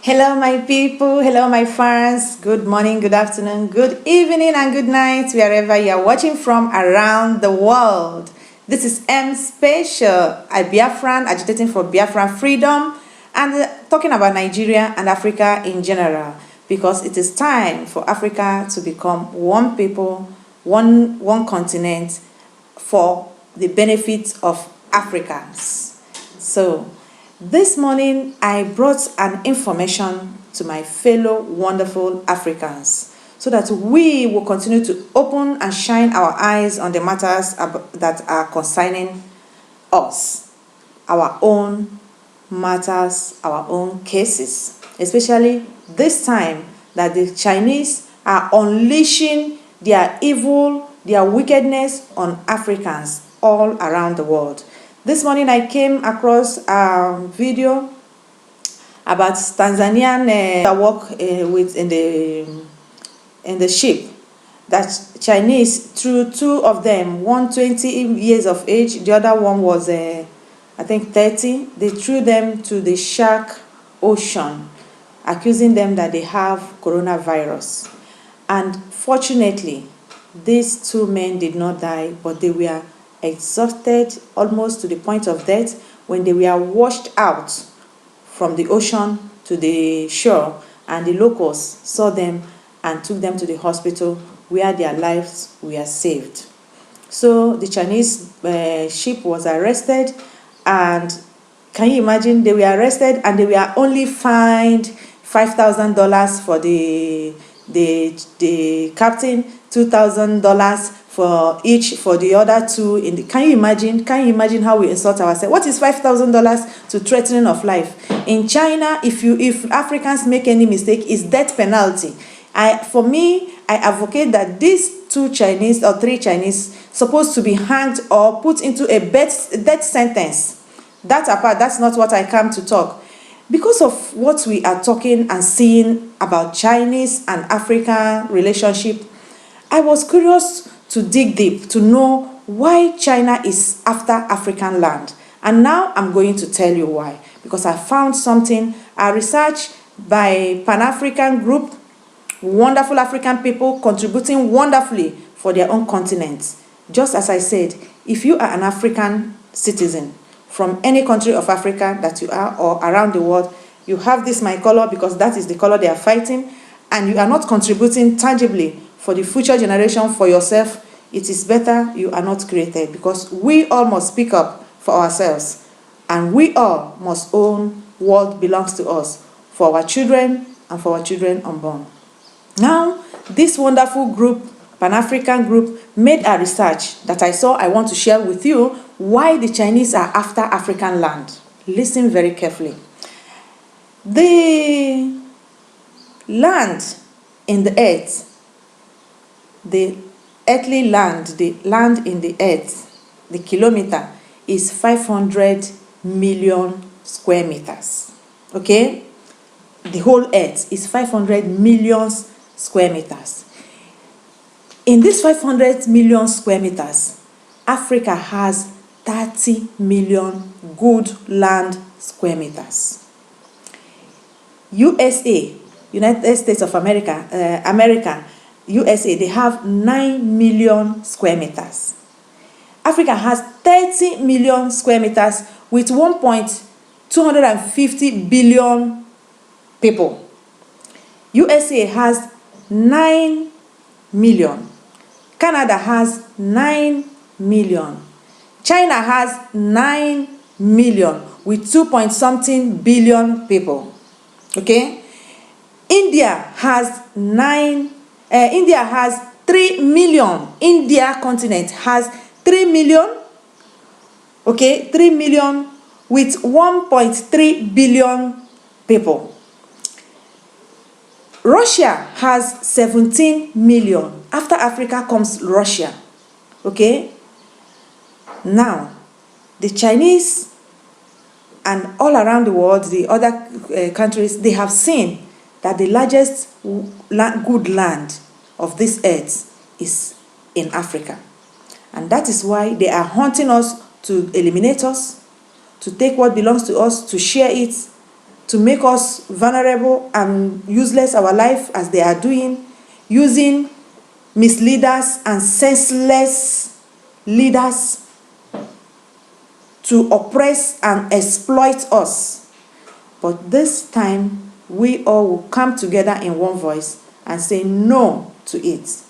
Hello, my people. Hello, my fans. Good morning, good afternoon, good evening, and good night, wherever you are watching from around the world. This is M Special, a Biafran agitating for Biafran freedom and talking about Nigeria and Africa in general, because it is time for Africa to become one people, one continent for the benefit of Africans. So, this morning, I brought an information to my fellow wonderful Africans so that we will continue to open and shine our eyes on the matters that are concerning us, our own matters, our own cases, especially this time that the Chinese are unleashing their evil, their wickedness on Africans all around the world. This morning I came across a video about Tanzanian work with in the ship that Chinese threw two of them, one 20 years of age, the other one was I think 30. They threw them to the shark ocean, accusing them that they have coronavirus. And fortunately, these two men did not die, but they were exhausted almost to the point of death when they were washed out from the ocean to the shore, and the locals saw them and took them to the hospital where their lives were saved. So the Chinese ship was arrested, and can you imagine, they were arrested and they were only fined $5,000 for the captain, $2,000 for each for the other two. Can you imagine how we insult ourselves? What is $5,000 to threatening of life? In China, if Africans make any mistake, it's death penalty. For me, I advocate that these two Chinese or three Chinese supposed to be hanged or put into a death sentence. That apart, that's not what I come to talk. Because of what we are talking and seeing about Chinese and African relationship, I was curious to dig deep to know why China is after African land. And now I'm going to tell you why. Because I found something, a research by Pan-African group, wonderful African people contributing wonderfully for their own continent. Just as I said, if you are an African citizen from any country of Africa that you are or around the world, you have this my color because that is the color they are fighting, and you are not contributing tangibly for the future generation, for yourself, it is better you are not created, because we all must speak up for ourselves, and we all must own what belongs to us for our children and for our children unborn. Now, this wonderful group, Pan-African group, made a research that I want to share with you why the Chinese are after African land. Listen very carefully. The land in the earth, the earthly land, the land in the earth, the kilometer is 500 million square meters. Okay? The whole earth is 500 million square meters. In this 500 million square meters, Africa has 30 million good land square meters. USA, United States of America, USA, they have 9 million square meters. Africa has 30 million square meters with 1.250 billion people. USA has 9 million. Canada has 9 million. China has 9 million with 2 point something billion people. Okay? India has 3 million. India continent has 3 million. Okay? 3 million with 1.3 billion people. Russia has 17 million. After Africa comes Russia. Okay? Now, the Chinese and all around the world, the other countries, they have seen that the largest good land of this earth is in Africa. And that is why they are hunting us to eliminate us, to take what belongs to us, to share it, to make us vulnerable and useless our life as they are doing, using misleaders and senseless leaders to oppress and exploit us. But this time, we all will come together in one voice and say no to it.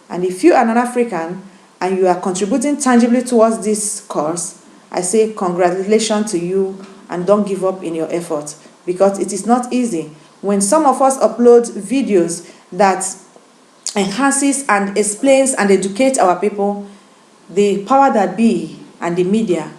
And if you are an African and you are contributing tangibly towards this cause, I say congratulations to you, and don't give up in your effort, because it is not easy. When some of us upload videos that enhances and explains and educates our people, the power that be and the media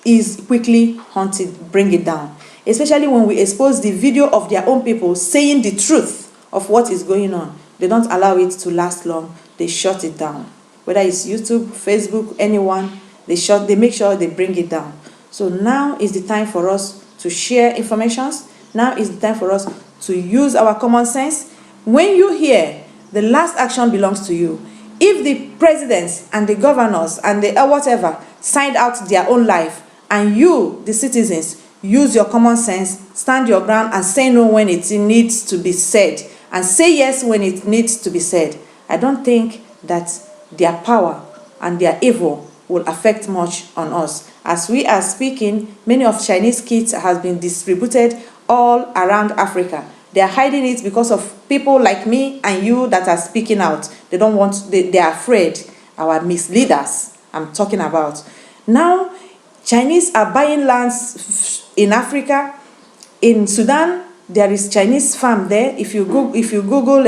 is quickly hunted, bring it down. Especially when we expose the video of their own people saying the truth of what is going on. They don't allow it to last long. They shut it down. Whether it's YouTube, Facebook, anyone, they make sure they bring it down. So now is the time for us to share information. Now is the time for us to use our common sense. When you hear, the last action belongs to you. If the presidents and the governors and the whatever signed out their own life, and you, the citizens, use your common sense, stand your ground, and say no when it needs to be said, and say yes when it needs to be said, I don't think that their power and their evil will affect much on us. As we are speaking, many of Chinese kits has been distributed all around Africa. They are hiding it because of people like me and you that are speaking out. They don't want, they are afraid. Our misleaders, I'm talking about. Now, Chinese are buying lands in Africa. In Sudan, there is Chinese farm there. If you Google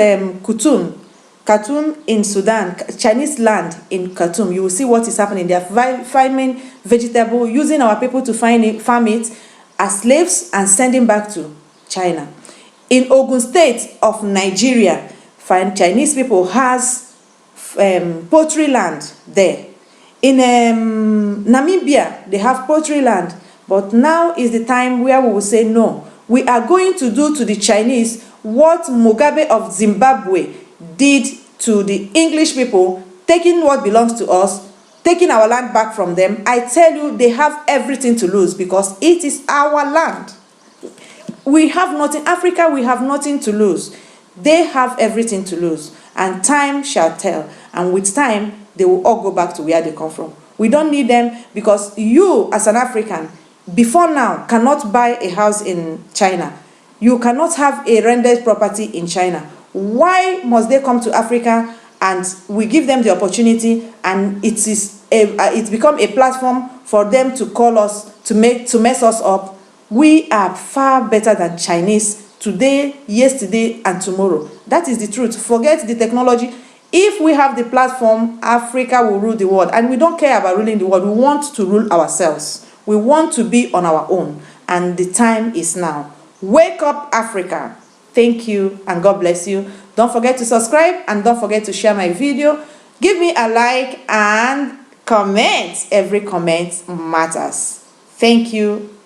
Khartoum in Sudan, Chinese land in Khartoum, you will see what is happening. They are farming vegetable, using our people to farm it as slaves and sending back to China. In Ogun State of Nigeria, Chinese people has poultry land there. In Namibia, they have poultry land. But now is the time where we will say no. We are going to do to the Chinese what Mugabe of Zimbabwe did to the English people, taking what belongs to us, taking our land back from them. I tell you, they have everything to lose because it is our land. We have nothing. Africa, we have nothing to lose. They have everything to lose. And time shall tell. And with time, they will all go back to where they come from. We don't need them because you, as an African, before now, cannot buy a house in China. You cannot have a rented property in China. Why must they come to Africa and we give them the opportunity, and it's become a platform for them to call us, to mess us up? We are far better than Chinese today, yesterday, and tomorrow. That is the truth. Forget the technology. If we have the platform, Africa will rule the world. And we don't care about ruling the world. We want to rule ourselves. We want to be on our own. And the time is now. Wake up, Africa. Thank you, and God bless you. Don't forget to subscribe, and don't forget to share my video. Give me a like and comment. Every comment matters. Thank you.